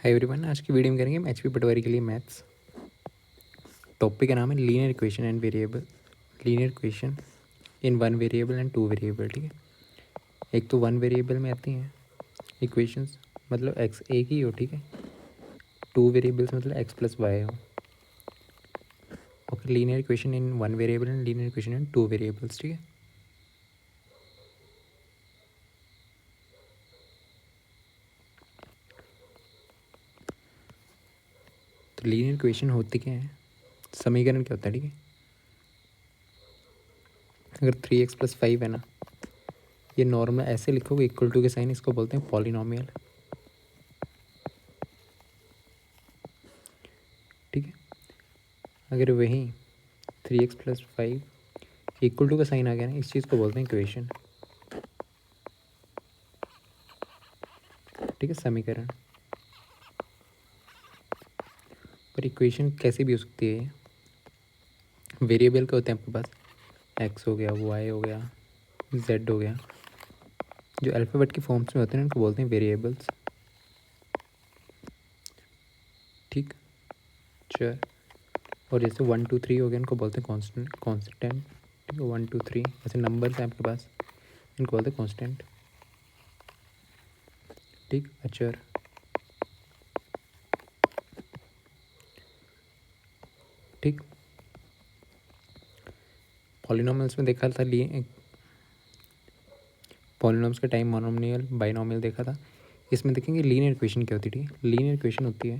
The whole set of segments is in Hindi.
हाय एवरीवन, आज की वीडियो में करेंगे हम एचपी पटवारी के लिए मैथ्स। टॉपिक का नाम है linear equation and variable. Linear equation in one variable and two variable. ठीक है, एक तो वन वेरिएबल में आती हैं इक्वेशंस, मतलब एक्स एक ही हो। ठीक है, टू वेरिएबल्स मतलब एक्स प्लस वाई हो। और linear equation in one variable and linear equation in two variables. ठीक है, तो लीनियर इक्वेशन होती क्या है, समीकरण क्या होता है। ठीक है, अगर 3x + 5 है ना, ये नॉर्मल ऐसे लिखोगे इक्वल टू के साइन, इसको बोलते हैं पॉलिनोमियल। ठीक है, अगर वही 3x + 5 इक्वल टू का साइन आ गया ना, इस चीज़ को बोलते हैं इक्वेशन। ठीक है, समीकरण। पर इक्वेशन कैसी भी हो सकती है। वेरिएबल के होते हैं आपके पास, एक्स हो गया, वाई हो गया, जेड हो गया। जो अल्फ़ाबेट की फॉर्म्स में होते हैं उनको बोलते हैं वेरिएबल्स। ठीक, चर। और जैसे 1 2 3 हो गया, इनको बोलते हैं कॉन्स्टेंट। ठीक है, 1 2 3 ऐसे नंबर्स हैं आपके पास, इनको बोलते हैं कॉन्स्टेंट। ठीक, अचर। ठीक, पॉलिनोमियल्स में देखा था, लिए पॉलिनोम्स का टाइम मोनोमियल बाइनोमियल देखा था। इसमें देखेंगे लीनियर इक्वेशन क्या होती है। ठीक है, लीनियर इक्वेशन होती है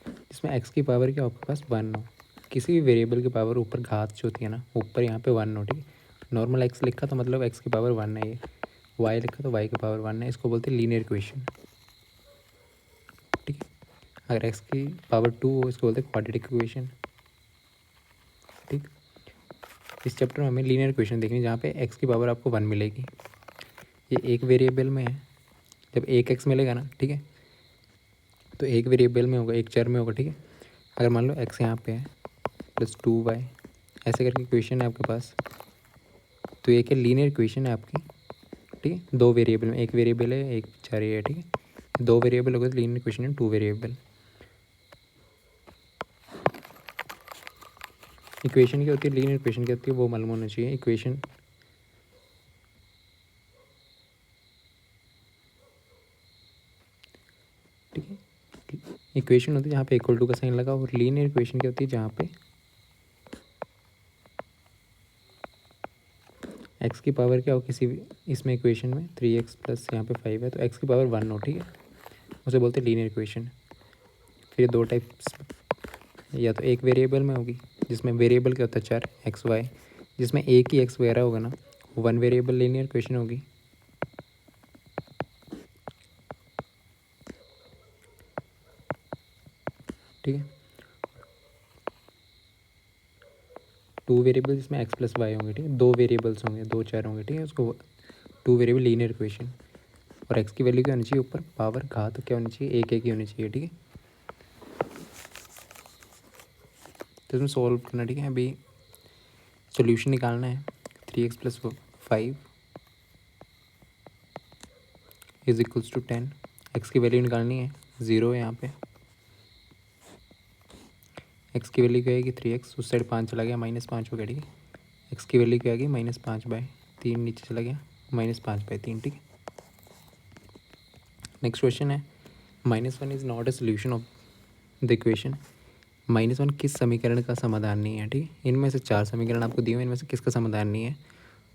जिसमें एक्स की पावर क्या हो, आपके पास 1 हो। किसी भी वेरिएबल की पावर ऊपर घात जो होती है ना, ऊपर यहाँ पे 1 हो। ठीक है, नॉर्मल एक्स लिखा तो मतलब एक्स की पावर 1 है, ये वाई लिखा तो वाई की पावर 1 है, इसको बोलते हैं लीनियर इक्वेशन। ठीक है, अगर एक्स की पावर 2 हो, इसको बोलते हैं क्वाड्रेटिक इक्वेशन। ठीक, इस चैप्टर में हमें लीनियर इक्वेशन देखनी है जहाँ पे एक्स की पावर आपको 1 मिलेगी। ये एक वेरिएबल में है, जब एक एक्स मिलेगा ना, ठीक है, तो एक वेरिएबल में होगा, एक चर में होगा। ठीक है, अगर मान लो एक्स यहाँ पे है +2y, ऐसे करके इक्वेशन है आपके पास, तो ये क्या लीनियर इक्वेशन है आपकी। ठीक है, दो वेरिएबल में, एक वेरिएबल है, एक चर है। ठीक है, दो वेरिएबल हो गए तो लीनियर इक्वेशन है टू वेरिएबल। इक्वेशन क्या होती है, लीनियर इक्वेशन क्या होती है, वो मालूम होना चाहिए। इक्वेशन ठीक है, इक्वेशन होती है जहाँ पे इक्वल टू का साइन लगा, और लीनियर इक्वेशन क्या होती है जहाँ पे एक्स की पावर क्या हो किसी भी, इसमें इक्वेशन में 3x + यहाँ पे 5 है, तो एक्स की पावर 1 हो। ठीक है, उसे बोलते हैं लीनियर इक्वेशन। फिर दो टाइप्स, या तो एक वेरिएबल में होगी जिसमें वेरिएबल क्या होता है चर एक्स वाई, जिसमें एक ही एक्स वगैरह होगा ना, वन वेरिएबल लीनियर इक्वेशन होगी। ठीक है, टू वेरिएबल जिसमें एक्स प्लस वाई होंगे। ठीक है, दो वेरिएबल्स होंगे, दो चर होंगे। ठीक है, उसको टू वेरिएबल लीनियर इक्वेशन। और एक्स की वैल्यू क्या होनी चाहिए, ऊपर पावर घात क्या होनी चाहिए, एक ही होनी चाहिए। ठीक है, तो इसमें सॉल्व करना। ठीक है, अभी सोल्यूशन निकालना है। 3x + 5 = 10। एक्स की वैल्यू निकालनी है, 0 है यहाँ पे। एक्स की वैल्यू क्या आएगी, 3x, उस साइड 5 चला गया, -5 हो गया। ठीक है, एक्स की वैल्यू क्या आ गई, -5/3, नीचे चला गया, -5/3। ठीक है, नेक्स्ट क्वेश्चन है, -1 is not a solution of the equation. -1 किस समीकरण का समाधान नहीं है। ठीक है, इनमें से चार समीकरण आपको दिए हुए, इनमें से किसका समाधान नहीं है।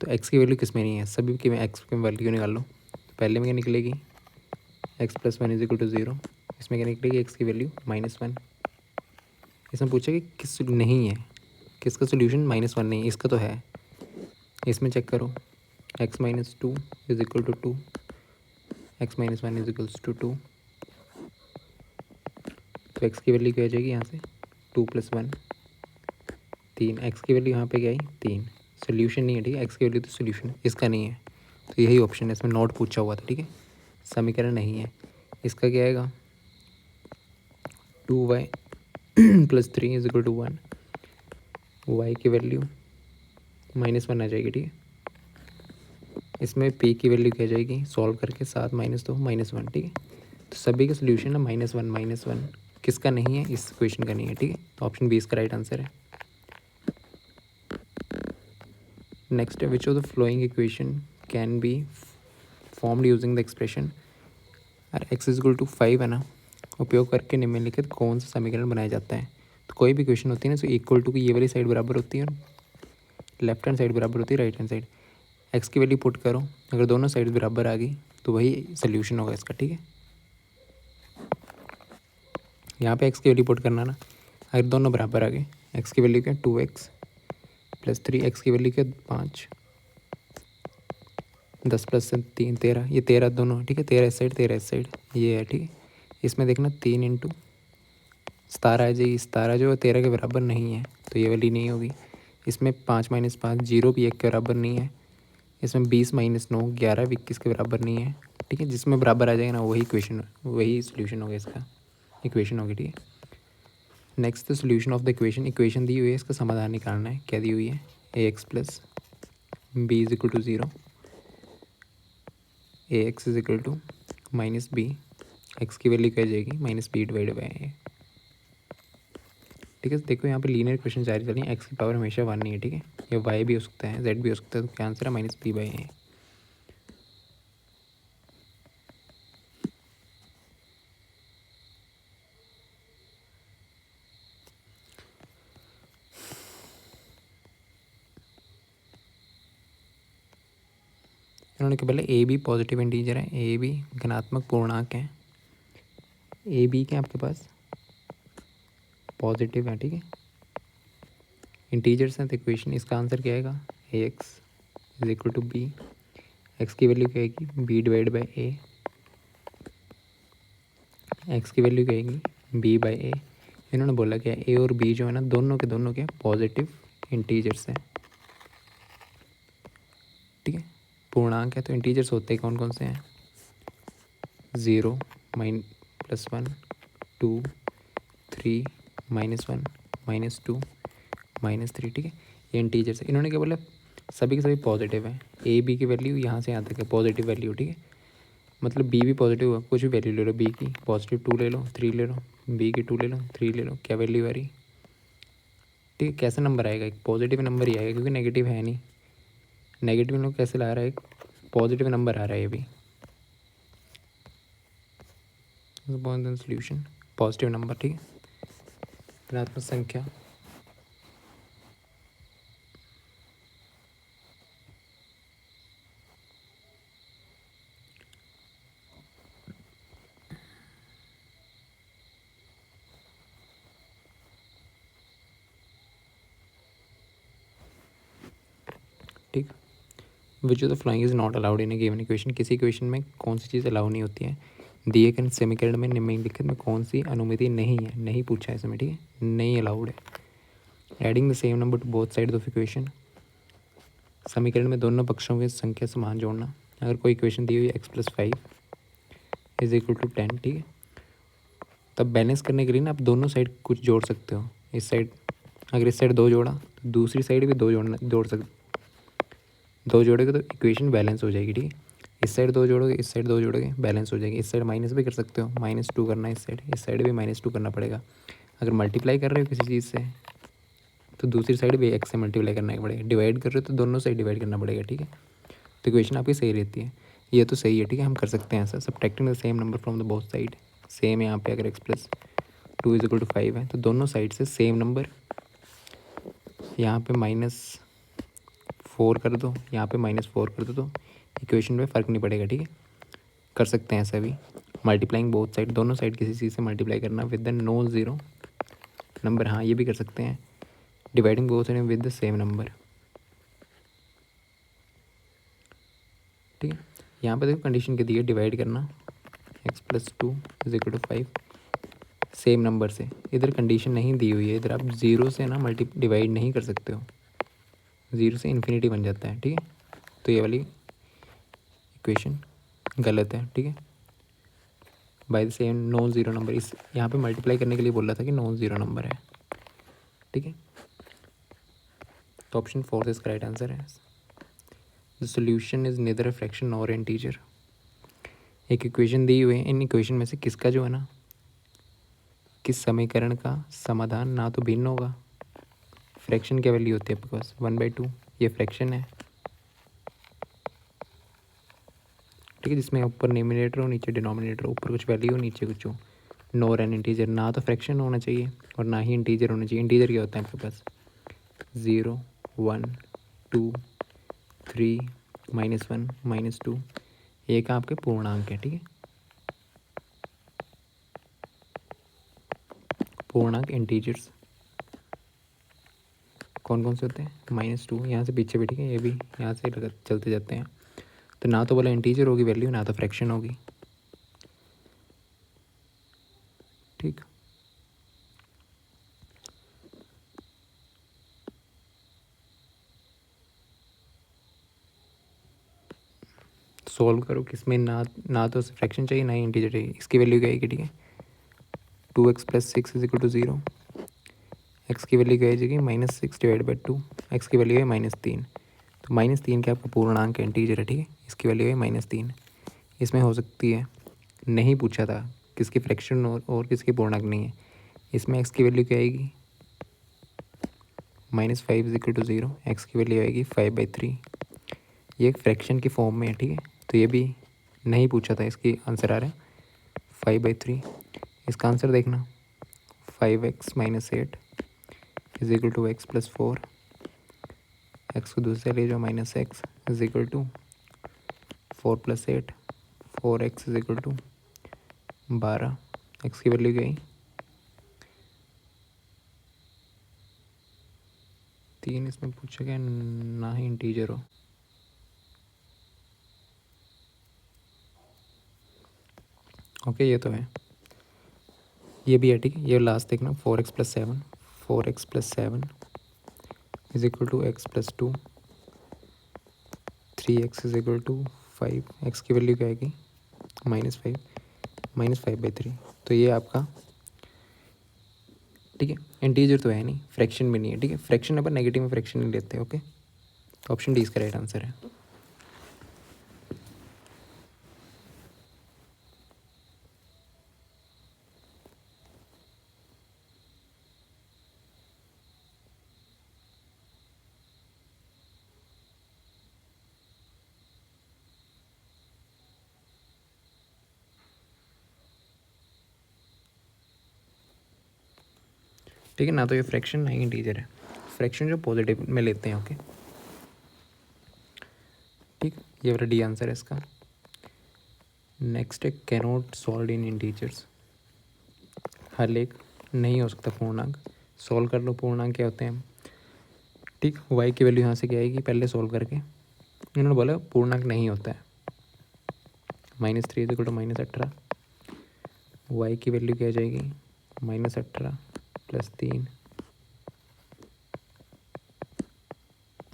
तो एक्स की वैल्यू किस में नहीं है, सभी की एक्स की वैल्यू निकाल लो। तो पहले में क्या निकलेगी, x + 1 = 0। इसमें क्या निकलेगी, एक्स की वैल्यू -1। इसमें पूछा कि किस नहीं है, किसका सोल्यूशन -1 नहीं है, इसका तो है। इसमें चेक करो, x - 2 = 2, x - 1 = 2। तो x की वैल्यू क्या हो जाएगी यहाँ से, 2 + 1 3। एक्स की वैल्यू यहाँ पे क्या आई, 3। सोल्यूशन नहीं है। ठीक है, एक्स की वैल्यू तो सोल्यूशन इसका नहीं है, तो यही ऑप्शन है। इसमें नोट पूछा हुआ था। ठीक है, समीकरण नहीं है। इसका क्या आएगा, 2y + 3 = 1। y की वैल्यू -1 आ जाएगी। ठीक है, इसमें p की वैल्यू क्या जाएगी सॉल्व करके 7 - 2 -1, ठीक है। तो सभी का सोल्यूशन है -1 किसका नहीं है, इस क्वेश्चन का नहीं है, ठीक है। तो ऑप्शन बी इसका राइट आंसर है। नेक्स्ट है which of the flowing equation can be formed using the expression x = 5 है ना, उपयोग करके निम्नलिखित कौन सा समीकरण बनाया जाता है। तो कोई भी क्वेश्चन होती है ना, तो इक्वल टू की ये वाली साइड बराबर होती है और लेफ्ट हैंड साइड बराबर होती है राइट हैंड साइड। एक्स की वैल्यू पुट करो, अगर दोनों साइड बराबर आ गई तो वही सोल्यूशन होगा इसका, ठीक है। यहाँ पे एक्स की वैल्यू पुट करना ना, अगर दोनों बराबर आ गए, एक्स की वैल्यू क्या 2x + 3, एक्स की वैल्यू क्या 5, 10 + 3 13, ये 13 दोनों, ठीक है। 13 इस साइड 13 इस साइड, ये है, ठीक है। इसमें देखना 3 × 17 आ जाएगी, 17 जो है 13 के बराबर नहीं है, तो ये वाली नहीं होगी। इसमें 5 - 5 0 भी 1 के बराबर नहीं है। इसमें 20 - 9 11 भी 21 के बराबर नहीं है, ठीक है। जिसमें बराबर आ जाएगा ना वही इक्वेशन, वही सोल्यूशन होगा इसका, इक्वेशन होगी, ठीक है। Next the solution of the equation दी हुई है, इसका समाधान निकालना है। क्या दी हुई है, ax + b = 0, ax = -b, x की वैल्यू क्या जाएगी -b/a, ठीक है। देखो यहाँ पे लीनियर इक्वेशन जारी चल रही है, एक्स की पावर हमेशा 1 नहीं है, ठीक है। ये वाई भी हो सकता है, जेड भी हो सकता है, तो क्या आंसर है -b/a। इन्होंने क्या बोला, ए बी पॉजिटिव इंटीजर है, ए बी धनात्मक पूर्णांक है, ए बी के आपके पास पॉजिटिव है, ठीक है। इंटीजर्स हैं तो इक्वेशन इसका आंसर क्या आएगा, ax = b, एक्स की वैल्यू क्या आएगी b/a, एक्स की वैल्यू क्या आएगी b/a। इन्होंने बोला क्या ए और बी जो है ना, दोनों के दोनों के पॉजिटिव इंटीजर्स हैं, ठीक है। पूर्णांक है तो इंटीजर्स होते हैं कौन कौन से हैं, 0 +1 2 3 -1 -2 -3, ठीक है। ये इंटीजर्स है। इन्होंने क्या बोला, सभी के सभी पॉजिटिव हैं, ए बी की वैल्यू यहाँ से यहाँ तक है पॉजिटिव वैल्यू, ठीक है। मतलब बी भी पॉजिटिव होगा, कुछ भी वैल्यू ले लो, बी की पॉजिटिव 2 ले लो, 3 ले लो, बी की 2 ले लो, 3 ले लो, क्या वैल्यू आ रही, ठीक है। कैसा नंबर आएगा, एक पॉजिटिव नंबर ही आएगा क्योंकि नेगेटिव है नहीं। नेगेटिव लोग कैसे ला रहा है, एक पॉजिटिव नंबर आ रहा है ये भी, सोल्यूशन पॉजिटिव नंबर, ठीक है। ऋणात्मक संख्या ठीक। Which of the following is not allowed in A given equation, किसी इक्वेशन में कौन सी चीज़ अलाउ नहीं होती है, दिए गए समीकरण में निम्नलिखित में कौन सी अनुमति नहीं है, नहीं पूछा है इसमें, ठीक है, नहीं अलाउड है। Adding the same number two both side of equation, समीकरण में दोनों पक्षों की संख्या समान जोड़ना। अगर कोई इक्वेशन दी हुई है x + 5 = 10, ठीक है, तब बैलेंस करने के लिए ना आप दोनों साइड कुछ जोड़ सकते हो। इस साइड अगर इस साइड 2 जोड़ा तो दूसरी साइड भी 2 जोड़ सकते, 2 जोड़ोगे तो इक्वेशन बैलेंस हो जाएगी, ठीक है। इस साइड 2 जोड़ोगे, इस साइड 2 जोड़ोगे, बैलेंस हो जाएगी। इस साइड माइनस भी कर सकते हो, -2 करना है इस साइड भी -2 करना पड़ेगा। अगर मल्टीप्लाई कर रहे हो किसी चीज़ से तो दूसरी साइड भी x से मल्टीप्लाई करना पड़ेगा। डिवाइड कर रहे हो तो दोनों साइड डिवाइड करना पड़ेगा, ठीक है। तो इक्वेशन आपकी सही रहती है, ये तो सही है, ठीक है। हम कर सकते हैं ऐसा, subtracting the same number from the both side. Same यहाँ पे अगर x + 2 = 5 है तो दोनों साइड से सेम नंबर, यहाँ पे -4 कर दो, यहाँ पे -4 कर दो, तो इक्वेशन में फ़र्क नहीं पड़ेगा, ठीक है। कर सकते हैं ऐसा भी, मल्टीप्लाइंग बोथ साइड, दोनों साइड किसी चीज़ से मल्टीप्लाई करना with the no zero number, हाँ ये भी कर सकते हैं। Dividing both side with the same number, ठीक है। यहाँ पे देखो कंडीशन क्या दी है, डिवाइड करना x + 2 = 5 सेम नंबर से। इधर कंडीशन नहीं दी हुई है, इधर आप 0 से ना डिवाइड नहीं कर सकते हो, 0 से इन्फिनिटी बन जाता है, ठीक है। तो ये वाली इक्वेशन गलत है, ठीक है। By the same no zero number, इस यहाँ पे मल्टीप्लाई करने के लिए बोल रहा था कि नो ज़ीरो नंबर है, ठीक है। तो ऑप्शन 4 इसका राइट आंसर है। The solution is nether a fraction nor integer. एक इक्वेशन दी हुई है, इन इक्वेशन में से किसका जो है ना, किस समीकरण का समाधान ना तो भिन्न होगा, फ्रैक्शन क्या वैल्यू होती है आपके पास 1/2, ये फ्रैक्शन है, ठीक है, जिसमें ऊपर न्यूमरेटर हो नीचे डिनोमिनेटर हो, ऊपर कुछ वैल्यू हो नीचे कुछ हो, नॉर एन इंटीजर, ना तो फ्रैक्शन होना चाहिए और ना ही इंटीजर होना चाहिए। इंटीजर क्या होता है आपके पास 0 1 2 3 -1 -2, ये का आपके पूर्णांक है, ठीक है, पूर्णांक इंटीजर्स कौन कौन से होते हैं -2, यहाँ से पीछे भी, ठीक है, ये भी यहाँ से चलते जाते हैं। तो ना तो बोला इंटीजर होगी वैल्यू, ना तो फ्रैक्शन होगी, ठीक। सॉल्व करो, किसमें ना तो फ्रैक्शन चाहिए ना ही इंटीजर चाहिए। इसकी वैल्यू क्या आएगी, ठीक है, 2x + 6 = 0, एक्स की वैल्यू क्या आ जाएगी -6/2, एक्स की वैल्यू है -3, तो -3 क्या आपका पूर्णांक है, इंटीजर है, ठीक है, इसकी वैल्यू है -3। इसमें हो सकती है, नहीं पूछा था किसकी फ्रैक्शन और किसकी पूर्णांक नहीं है, इसमें एक्स की वैल्यू क्या आएगी -5 = 0, एक्स की वैल्यू आएगी 5/3, ये एक फ्रैक्शन की फॉर्म में है, ठीक है, तो ये भी नहीं पूछा था, इसकी आंसर आ रहा है 5/3। इसका आंसर देखना 5x - 8 = x + 4, एक्स को दूसरे ले जाओ -x = 4 + 8, 4x = 12, एक्स की वैल्यू गई 3, इसमें पूछा गया ना ही इंटीजर हो, ओके, ये तो है, ये भी है, ठीक है, ये लास्ट देखना 4x + 7, 4x + 7 = x + 2, 3x = 5, x की वैल्यू क्या आएगी -5, -5/3, तो ये आपका, ठीक है, इंटीजर तो है नहीं, फ्रैक्शन भी नहीं है, ठीक है, फ्रैक्शन अपन नेगेटिव में फ्रैक्शन नहीं लेते, ओके, तो ऑप्शन डी इसका राइट आंसर है। ठीक है ना, तो ये फ्रैक्शन ना ही इंटीजर है, फ्रैक्शन जो पॉजिटिव में लेते हैं, ओके, ठीक, ये वाला डी आंसर है इसका। नेक्स्ट है कैनॉट सॉल्व इन इंटीजर्स, हल एक नहीं हो सकता पूर्णांक, सॉल्व कर लो, पूर्णांक क्या होते हैं, ठीक, वाई की वैल्यू यहाँ से क्या आएगी पहले सॉल्व करके, इन्होंने बोला पूर्णांक नहीं होता है, -3 = -18, वाई की वैल्यू क्या आ जाएगी -18 + 3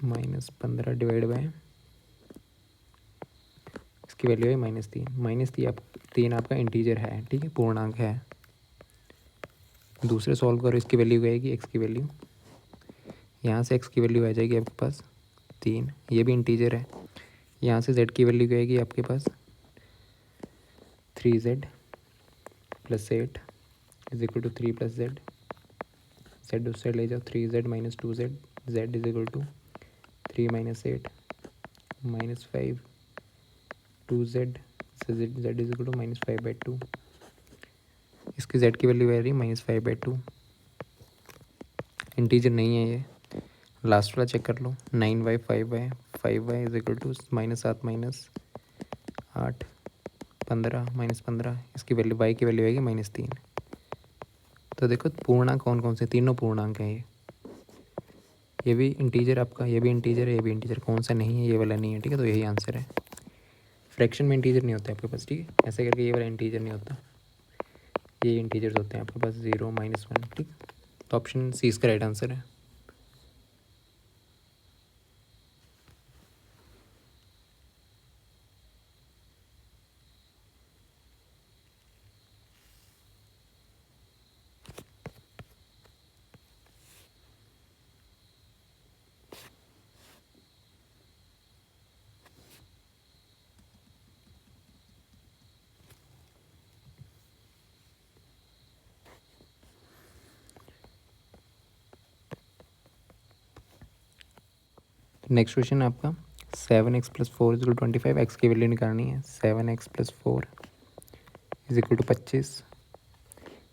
-15 / इसकी वैल्यू है -3, -3 आपका इंटीजर है, ठीक है, पूर्णांक है। दूसरे सॉल्व करो, इसकी वैल्यू क्या आएगी, एक्स की वैल्यू, यहाँ से एक्स की वैल्यू आ जाएगी आपके पास 3, ये भी इंटीजर है, यहाँ से जेड की वैल्यू क्या आएगी आपके पास 3z + 8 = 3 + z, जेड उस साइड ले जाओ 3z - 2z, z = 3 - 8 -5 2z, z = -5/2, इसकी z की वैल्यू आ रही है -5/2, इंटीजर नहीं है ये। लास्ट वाला चेक कर लो 9y 5y 5y = -7 - 8 15 -15, इसकी वैल्यू y की वैल्यू आएगी -3। तो देखो पूर्णांक कौन कौन से, तीनों पूर्णांक हैं ये भी इंटीजर आपका, ये भी इंटीजर है, ये भी इंटीजर, कौन सा नहीं है, ये वाला नहीं है, ठीक है, तो यही आंसर है। फ्रैक्शन में इंटीजर नहीं होता है आपके पास, ठीक है, ऐसे करके ये वाला इंटीजर नहीं होता, ये इंटीजर्स होते हैं आपके पास 0 -1, ठीक, तो ऑप्शन सी इसका राइट आंसर है। नेक्स्ट क्वेश्चन आपका 7x+4 = 25, एक्स की वैल्यू निकालनी है। 7x+4 = 25,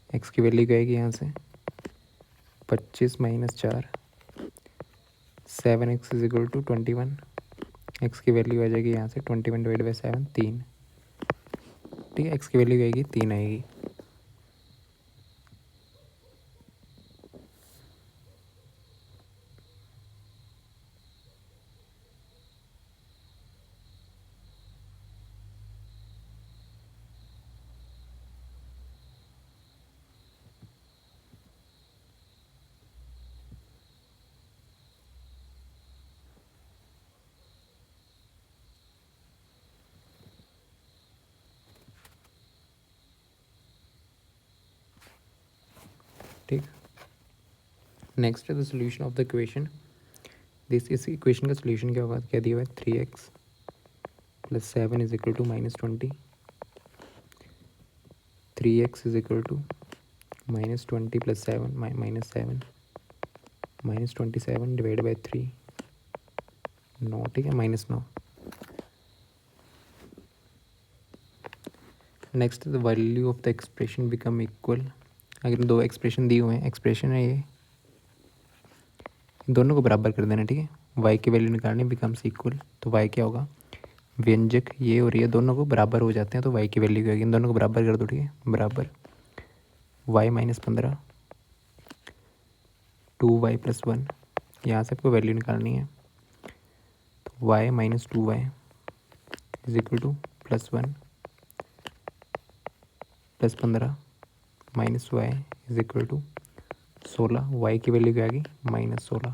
एक्स की वैल्यू क्या आएगी यहाँ से 25 - 4, 7x = 21, एक्स की वैल्यू आ जाएगी यहाँ से 21/7 3, ठीक है। एक्स की वैल्यू आएगी 3 आएगी। ठीक, नेक्स्ट है the solution of the equation. इस इक्वेशन का सोल्यूशन क्या होगा, क्या दिया हुआ है 3x + 7 = -20, 3x = -20 + 7 -7 -27/3 9, ठीक है, -9। Next the value of the expression become equal. अगर दो एक्सप्रेशन दिए हुए हैं, एक्सप्रेशन है ये, दोनों को बराबर कर देना, ठीक है। y की वैल्यू निकालनी, बिकम्स इक्वल, तो y क्या होगा, व्यंजक ये और ये दोनों को बराबर हो जाते हैं, तो y की वैल्यू क्या होगी, इन दोनों को बराबर कर दो, ठीक है। बराबर y - 15 2y + 1, यहाँ से आपको वैल्यू निकालनी है, तो y - 2y = +1 + 15 - y = 16, y की वैल्यू क्या आ गई -16,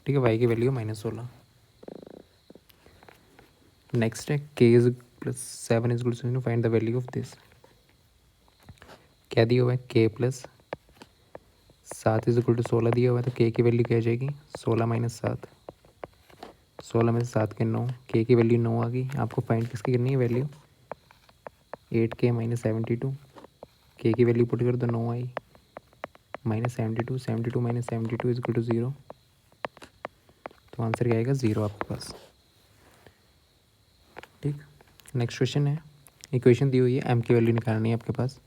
ठीक है। y की वैल्यू -16। नेक्स्ट है k + 7 = find the value of this. क्या दिया हुआ है, k + 7 = 16 दिया हुआ है, तो k की वैल्यू क्या आ जाएगी 16 - 7, 16 में से 7 के 9, k की वैल्यू 9 आ गई। आपको फाइंड किसकी करनी है वैल्यू, 8k - 72, k की वैल्यू पुट कर दो, 9 आई, -72, 72 - 72 = 0, तो आंसर क्या आएगा 0 आपके पास, ठीक। नेक्स्ट क्वेश्चन है, इक्वेशन दी हुई है, m की वैल्यू निकालनी है आपके पास,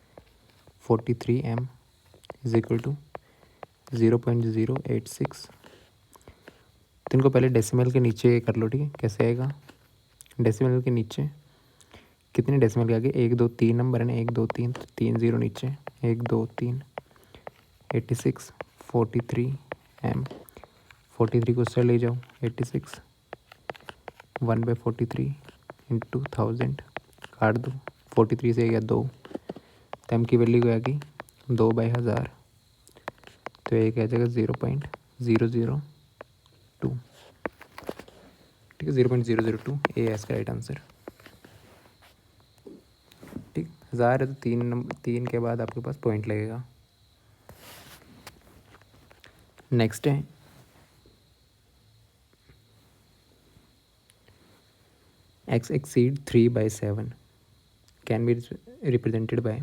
43m = 0.086। तो इनको पहले डेसिमल के नीचे कर लो, ठीक है। कैसे आएगा, डेसिमल के नीचे कितने डेसिमल के आगे 1 2 3 नंबर है ना, 1 2 3, तो 3 0 नीचे, 1 2 3 86 43m, 43 को उससे ले जाओ, 86 1/43 × 1000 काट दो, 43 से गया 2, तो m की वैल्यू क्या आ गई 2/1000, तो एक आ जाएगा 0.002, ठीक है। 0.002 ए इसका राइट आंसर, ठीक। 1000 है तो 3 के बाद आपके पास पॉइंट लगेगा। नेक्स्ट है x exceed 3/7 can be represented by,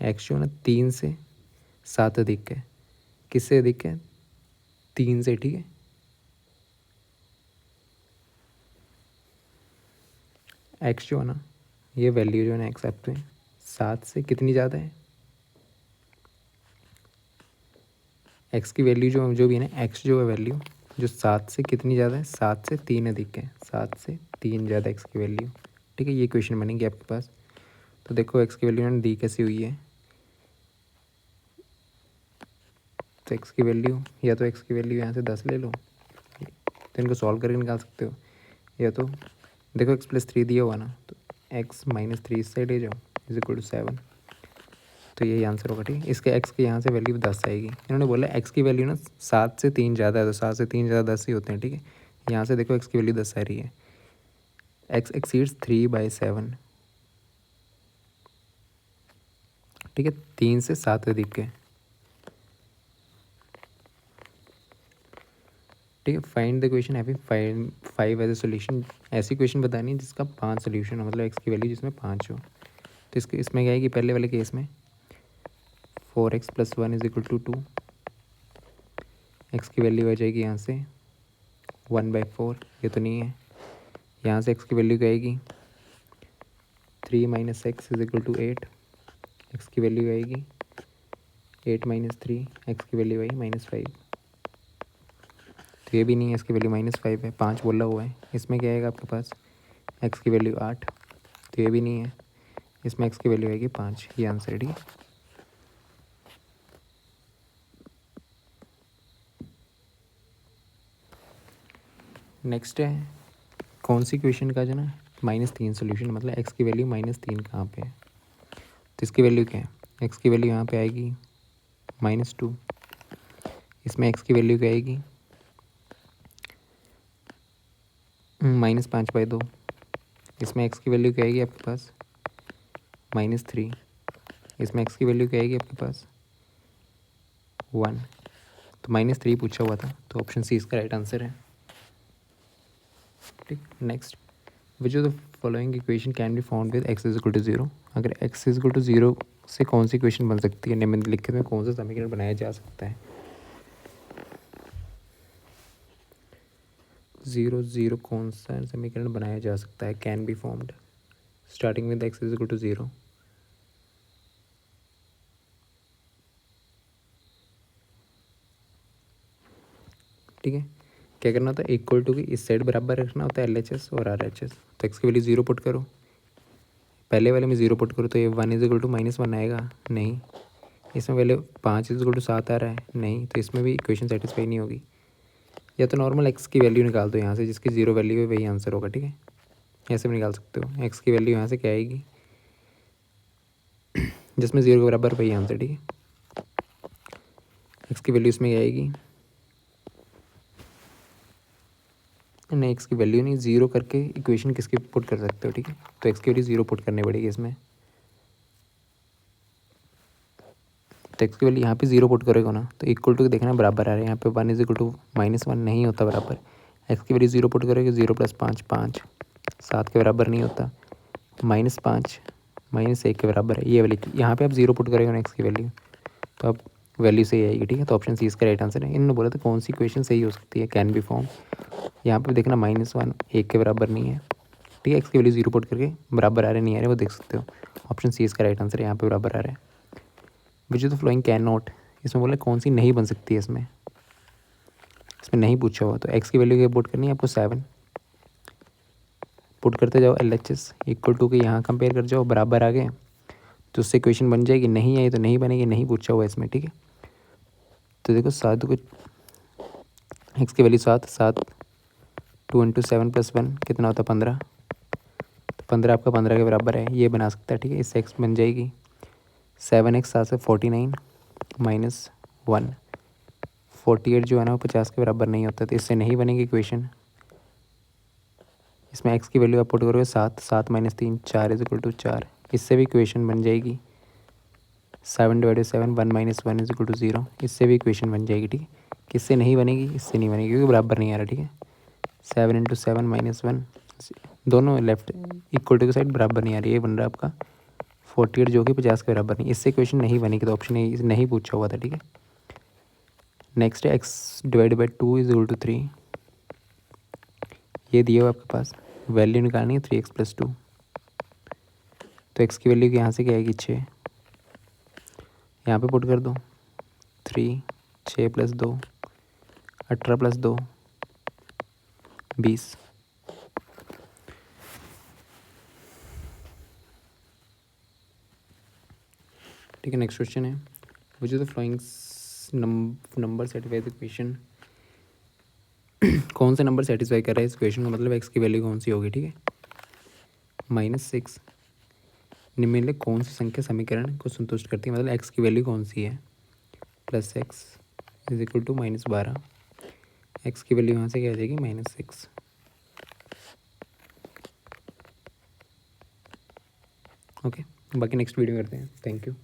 x जो है ना 3 से 7 अधिक है, किससे अधिक है 3 से, ठीक है। x जो है ना, ये वैल्यू जो है ना x आपके 7 से कितनी ज़्यादा है, x की वैल्यू जो भी है ना, x जो है वैल्यू जो 7 से कितनी ज़्यादा है, 7 से 3 अधिक है, 7 से 3 ज़्यादा x की वैल्यू, ठीक है। ये क्वेश्चन बनेगी आपके पास। तो देखो x की वैल्यू ना दी कैसी हुई है, तो x की वैल्यू या तो x की वैल्यू यहाँ से 10 ले लो, तो इनको सॉल्व करके निकाल सकते हो, या तो देखो x + 3 दिया हुआ ना, तो x - 3 इस साइड ले जाओ = 7, तो यही आंसर होगा, ठीक है। इसके x के यहाँ से वैल्यू 10 आएगी, इन्होंने बोला x की वैल्यू ना 7 से 3 ज़्यादा है, तो 7 से 3 ज़्यादा 10 ही होते हैं, ठीक है। यहाँ से देखो x की वैल्यू 10 आ रही है, x exceeds 3/7, ठीक है, 3 से 7 अधिक है, ठीक है। Find the question having 5 as a solution, ऐसी क्वेश्चन बतानी है जिसका 5 सोल्यूशन हो, मतलब एक्स की वैल्यू जिसमें 5 हो। तो इसमें क्या है कि पहले वाले केस में 4x + 1 = 2, एक्स की वैल्यू आ जाएगी यहाँ से 1/4, ये तो नहीं है। यहाँ से एक्स की वैल्यू क्या आएगी 3 - x = 8, एक्स की वैल्यू आएगी 8 - 3, एक्स की वैल्यू आई -5। तो ये भी नहीं है, इसकी वैल्यू -5 है, 5 बोला हुआ है। इसमें क्या आएगा आपके पास एक्स की वैल्यू 8, तो ये भी नहीं है, इसमें एक्स की वैल्यू आएगी 5। ये आंसर है, ठीक है। नेक्स्ट है कौन सी इक्वेशन का जो ना -3 सोल्यूशन, मतलब एक्स की वैल्यू -3 कहाँ पे है। तो इसकी वैल्यू क्या है, एक्स की वैल्यू यहाँ पे आएगी -2, इसमें एक्स की वैल्यू क्या आएगी -5/2, इसमें एक्स की वैल्यू क्या आएगी आपके पास -3, इसमें एक्स की वैल्यू क्या आएगी आपके पास 1। तो -3 पूछा हुआ था, तो ऑप्शन सी इसका राइट आंसर है, ठीक। Next, which of the following equation can be found with x = 0। अगर x = 0 से कौन सी इक्वेशन बन सकती है, निम्नलिखित में कौन सा समीकरण बनाया जा सकता है। 0 कौन सा समीकरण बनाया जा सकता है, can be formed starting with x = 0। ठीक है, क्या करना होता है, इक्वल टू की इस साइड बराबर रखना होता है LHS और RHS। तो एक्स की वैल्यू 0 पुट करो, पहले वाले में 0 पुट करो तो ये 1 = -1 आएगा, नहीं। इसमें वैल्यू 5 = 7 आ रहा है, नहीं। तो इसमें भी इक्वेशन सेटिस्फाई नहीं होगी। या तो नॉर्मल एक्स की वैल्यू निकाल दो यहाँ से, जिसकी 0 वैल्यू है वही आंसर होगा, ठीक है। ऐसे भी निकाल सकते हो, एक्स की वैल्यू यहाँ से क्या आएगी जिसमें 0 के बराबर वही आंसर, ठीक है। एक्स की वैल्यू इसमें क्या आएगी, नहीं एक्स की वैल्यू नहीं, 0 करके इक्वेशन किसकी पुट कर सकते हो, ठीक है। तो एक्स की वैल्यू 0 पुट करनी पड़ेगी इसमें। तो एक्स की वैल्यू यहाँ पे 0 पुट करोगे ना, तो इक्वल टू देखना बराबर आ रहा है, यहाँ पे 1 = -1 नहीं होता बराबर। एक्स की वैल्यू 0 पुट करोगे, 0 + 5 5, 7 के बराबर नहीं होता, -5 -1 के बराबर है ये वाली। यहाँ पे आप 0 पुट करोगे ना एक्स की वैल्यू, तो अब वैल्यू सही आएगी, ठीक है। तो ऑप्शन सी इसका राइट आंसर है। इन्होंने बोला था कौन सी इक्वेशन सही हो सकती है, कैन बी फॉर्म। यहाँ पे देखना -1 1 के बराबर नहीं है, ठीक है। एक्स की वैल्यू 0 पुट करके बराबर आ रहे नहीं आ रहे वो देख सकते हो। ऑप्शन सी इसका राइट आंसर है, यहाँ पे बराबर आ रहा है। Which of the flowing can not, इसमें बोला कौन सी नहीं बन सकती है, इसमें नहीं पूछा हुआ। तो एक्स की वैल्यू क्या पुट करनी है आपको 7 पुट करते जाओ, LHS इक्वल टू के यहाँ कंपेयर कर जाओ, बराबर आ गए तो उससे इक्वेशन बन जाएगी। नहीं आई तो नहीं बनेगी, नहीं पूछा हुआ इसमें, ठीक है। तो देखो 7 को एक्स की वैल्यू 7 2 × 7 + 1 कितना होता है 15। तो 15 आपका 15 के बराबर है, ये बना सकता है, ठीक है। इससे एक्स बन जाएगी 7x 7 से 49 -1 48 जो है ना वो 50 के बराबर नहीं होता, तो इससे नहीं बनेगी इक्वेशन। इसमें एक्स की वैल्यू आप पुट करोगे 7 7 - 3 4 = 4, इससे भी इक्वेशन बन जाएगी। 7/7 1 - 1 = 0, इससे भी इक्वेशन बन जाएगी, ठीक है। किससे नहीं बनेगी, इससे नहीं बनेगी क्योंकि बराबर नहीं आ रहा, ठीक है। 7 × 7 - 1 दोनों लेफ्ट इक्वल टू की साइड बराबर नहीं आ रही है, ये बन रहा है आपका 48 जो कि 50 के बराबर नहीं, इससे इक्वेशन नहीं बनेगी। तो ऑप्शन ए नहीं पूछा हुआ था, ठीक है। नेक्स्ट है x/2 = 3, ये दिया हुआ आपके पास, वैल्यू निकालनी है 3x + 2। तो x की वैल्यू यहाँ से क्या आएगी 6, यहाँ पे पुट कर दो 3 6 + 2 18 + 2 20। ठीक है, नेक्स्ट क्वेश्चन है which is the flowing number satisfy the equation. कौन सा नंबर सेटिस्फाई कर रहा है इस इक्वेशन का, मतलब एक्स की वैल्यू कौन सी होगी, ठीक है। -6 निम्नलिखित कौन सी संख्या समीकरण को संतुष्ट करती है, मतलब एक्स की वैल्यू कौन सी है। +x = -12, एक्स की वैल्यू यहाँ से क्या आ जाएगी -6। ओके, बाकी नेक्स्ट वीडियो करते हैं। Thank you.